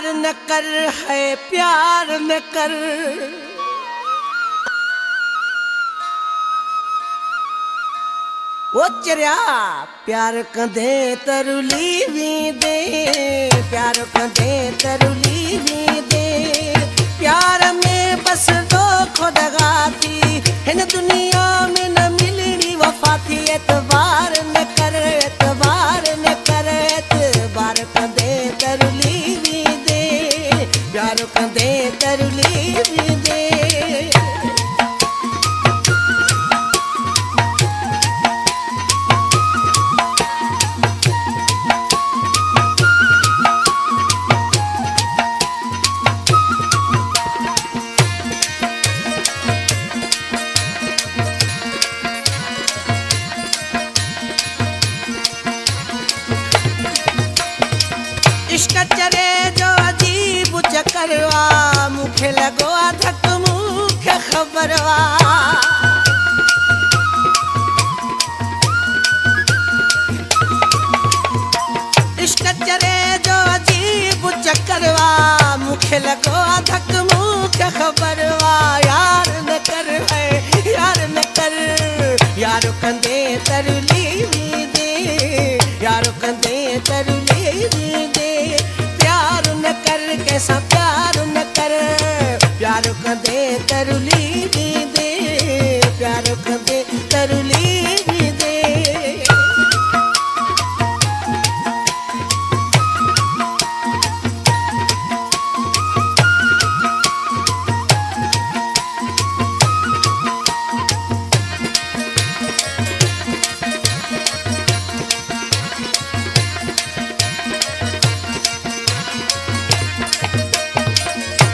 न कर है प्यार न कर। ओ चरिया प्यार कंदे तरुली भी दे, प्यार कंदे तरुली भी दे। प्यार में बस दो खुदगा थी, इन दुनिया में न मिलनी वफा थी। एतबार न कर, एतबार न कर, एतबार कंदे तरुली भी दे, प्यार कंदे तरुली भी दे। इश्क चरे जो अजीब चकरवा, मुखे लगो धक मुखे खबरवा। इश्क चरे जो अजीब चकरवा, मुखे लगो धक मुखे खबरवा। यार न कर है यार न कर, यारो कंदे तरुली भी दे, यारो कंदे तरुली भी दे। प्यार न कर कैसा प्यार न कर, प्यार कंदे तरुली भी दे, प्यार कंदे तरुली भी दे।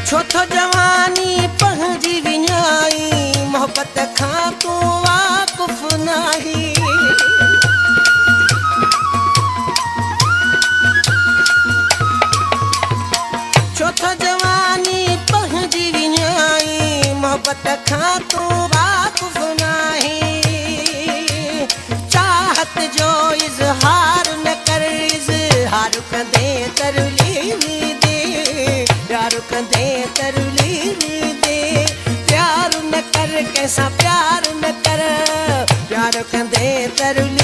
छो तो जवानी पहुंची विञाई, मोहब्बत खां तू वाकुफ नाही। छो तो जवानी पहुंची विञाई, मोहब्बत खां तू वाकुफ नाही। चाहत जो इजहार न कर, इजहार कंदे तरुली भी दे, प्यार कंदे तरुली भी दे। प्यार न कर कैसा प्यार न कर, प्यार कंदे तरुली